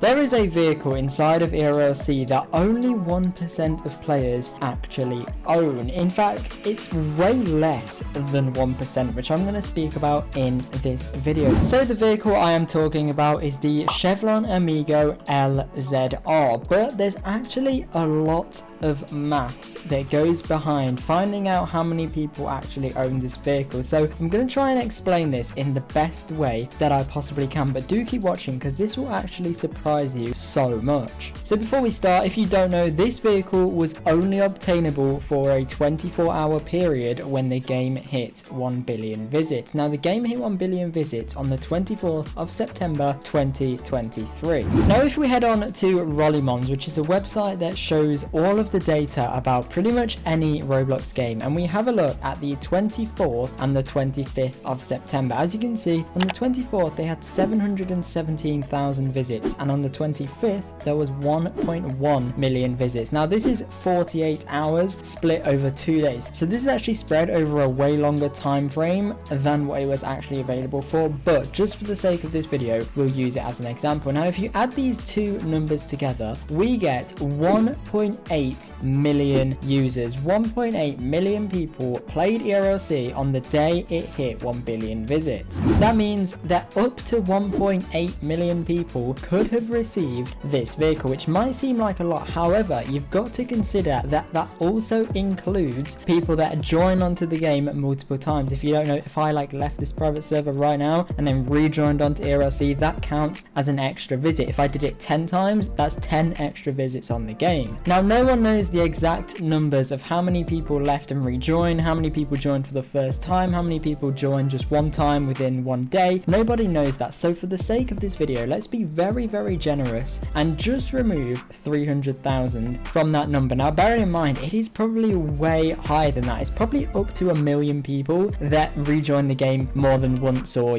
There is a vehicle inside of ERLC that only 1% of players actually own. In fact, it's way less than 1%, which I'm going to speak about in this video. So the vehicle I am talking about is the Chevron Amigo LZR, but there's actually a lot of maths that goes behind finding out how many people actually own this vehicle. So I'm going to try and explain this in the best way that I possibly can, but do keep watching because this will actually surprise you so much. So before we start, if you don't know, this vehicle was only obtainable for a 24-hour period when the game hit 1 billion visits. Now the game hit 1 billion visits on the 24th of September 2023. Now if we head on to Rollymons, which is a website that shows all of the data about pretty much any Roblox game, and we have a look at the 24th and the 25th of September. As you can see, on the 24th they had 717,000 visits, and on the 25th there was 1.1 million visits. Now this is 48 hours split over 2 days, so this is actually spread over a way longer time frame than what it was actually available for, but just for the sake of this video we'll use it as an example. Now if you add these two numbers together, we get 1.8 million users. 1.8 million people played ERLC on the day it hit 1 billion visits. That means that up to 1.8 million people could have received this vehicle, which might seem like a lot. However, you've got to consider that that also includes people that join onto the game multiple times. If you don't know, if I left this private server right now and then rejoined onto ERLC, that counts as an extra visit. If I did it 10 times, that's 10 extra visits on the game. Now no one knows the exact numbers of how many people left and rejoined, how many people joined for the first time, how many people joined just one time within one day. Nobody knows that. So for the sake of this video, let's be very generous and just remove 300,000 from that number. Now bearing in mind, it is probably way higher than that. It's probably up to 1 million people that rejoin the game more than once, or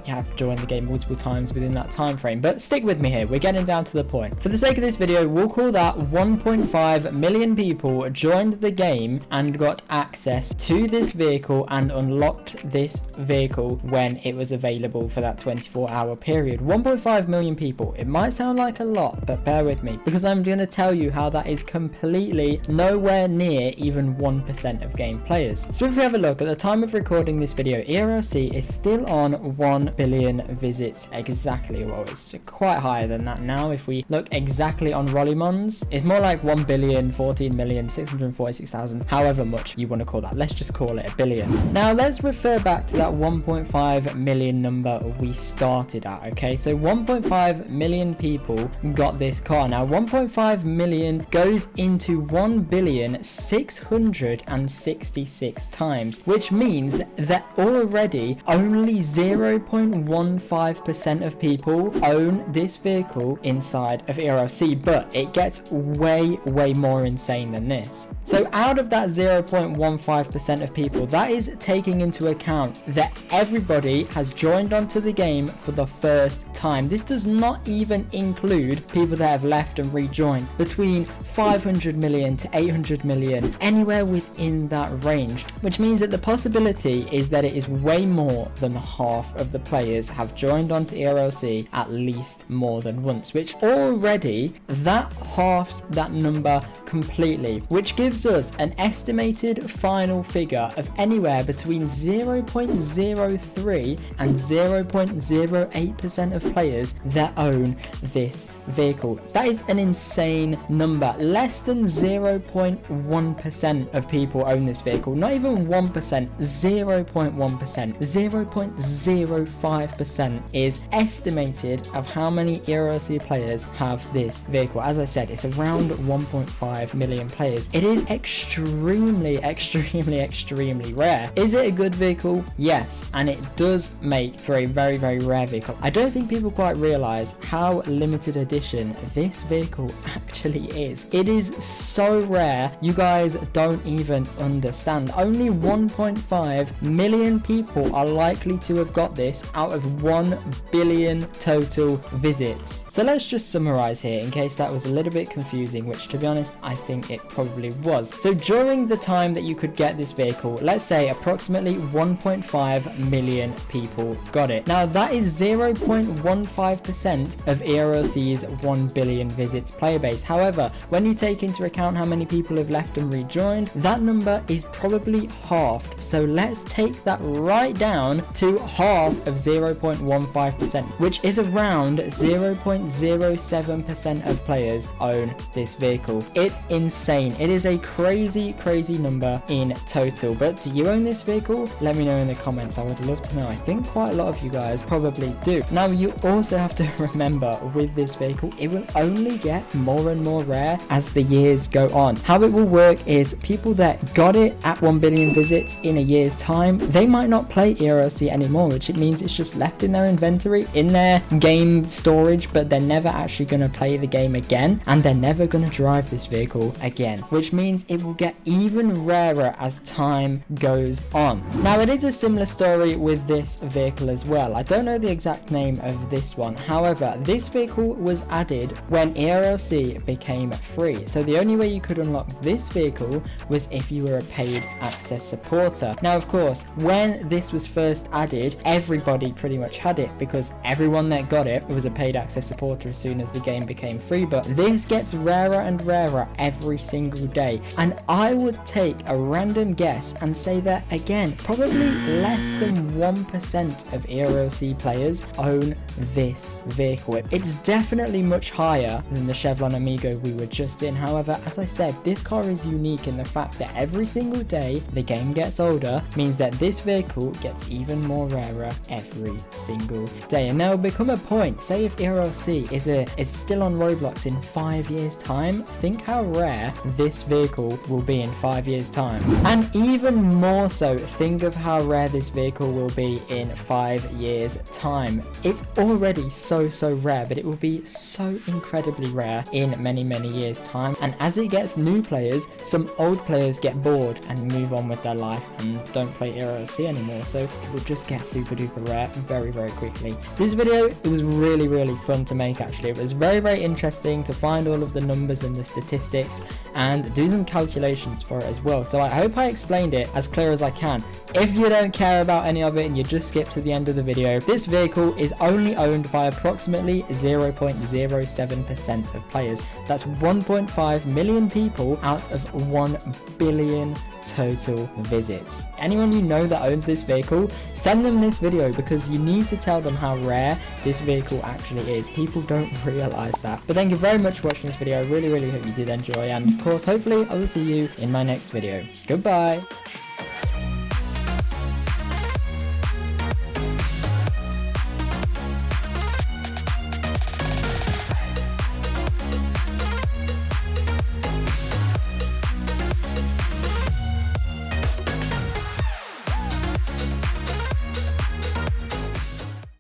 have joined the game multiple times within that time frame. But stick with me here, we're getting down to the point. For the sake of this video, we'll call that 1.5 million people joined the game and got access to this vehicle and unlocked this vehicle when it was available for that 24-hour period. 1.5 million people. It might sound like a lot, but bear with me because I'm going to tell you how that is completely nowhere near even 1% of game players. So if we have a look at the time of recording this video, ERLC is still on 1 billion visits exactly. Well, it's quite higher than that now. If we look exactly on Rollymons, it's more like 1 billion, 14 million, 646,000, however much you want to call that. Let's just call it a billion. Now let's refer back to that 1.5 million number we started at. Okay, so 1.5 million people got this car. Now 1.5 million goes into 1 billion 666 times, which means that already only 0.15% of people own this vehicle inside of ERLC, but it gets way more insane than this. So out of that 0.15% of people, that is taking into account that everybody has joined onto the game for the first time. This does not even include people that have left and rejoined. Between 500 million to 800 million, anywhere within that range, which means that the possibility is that it is way more than half of the players have joined onto ERLC at least more than once, which already that halves that number completely, which gives us an estimated final figure of anywhere between 0.03 and 0.08% of players that own this vehicle. That is an insane number. Less than 0.1% of people own this vehicle. Not even 1%, 0.1%, 0.05% is estimated of how many ERLC players have this vehicle. As I said, it's around 1.5 million players. It is extremely rare. Is it a good vehicle? Yes, and it does make for a very rare vehicle. I don't think people quite realize how limited edition this vehicle actually is. It is so rare, you guys don't even understand. Only 1.5 million people are likely to have got this out of 1 billion total visits. So let's just summarize here in case that was a little bit confusing, which to be honest I think it probably was. was. So during the time that you could get this vehicle, let's say approximately 1.5 million people got it. Now that is 0.15% of ERLC's 1 billion visits player base. However, when you take into account how many people have left and rejoined, that number is probably halved. So let's take that right down to half of 0.15%, which is around 0.07% of players own this vehicle. It's insane. It is a crazy number in total. But do you own this vehicle? Let me know in the comments. I would love to know. I think quite a lot of you guys probably do. Now you also have to remember with this vehicle, it will only get more and more rare as the years go on. How it will work is people that got it at 1 billion visits in a year's time, they might not play ERLC anymore, which it means it's just left in their inventory, in their game storage, but they're never actually going to play the game again, and they're never going to drive this vehicle again, which means it will get even rarer as time goes on. Now it is a similar story with this vehicle as well. I don't know the exact name of this one. However, this vehicle was added when ERLC became free. So the only way you could unlock this vehicle was if you were a paid access supporter. Now, of course, when this was first added, everybody pretty much had it because everyone that got it was a paid access supporter as soon as the game became free. But this gets rarer and rarer every single day. And I would take a random guess and say that, again, probably less than 1% of ERLC players own this vehicle. It's definitely much higher than the Chevron Amigo we were just in. However, as I said, this car is unique in the fact that every single day the game gets older means that this vehicle gets even more rarer every single day. And there will become a point, say if ERLC is still on Roblox in 5 years time, think how rare this vehicle will be in 5 years time. And even more so, think of how rare this vehicle will be in 5 years time. It's already so rare, but it will be so incredibly rare in many years time. And as it gets new players, some old players get bored and move on with their life and don't play ERLC anymore, so it will just get super duper rare very quickly. This video, it was really fun to make. Actually, it was very interesting to find all of the numbers and the statistics and do some calculations for it as well. So I hope I explained it as clear as I can. If you don't care about any of it and you just skip to the end of the video, this vehicle is only owned by approximately 0.07% of players. That's 1.5 million people out of 1 billion total visits. Anyone you know that owns this vehicle, send them this video because you need to tell them how rare this vehicle actually is. People don't realize that. But thank you very much for watching this video. I really hope you did enjoy, and of course hopefully I will see you in my next video. Goodbye.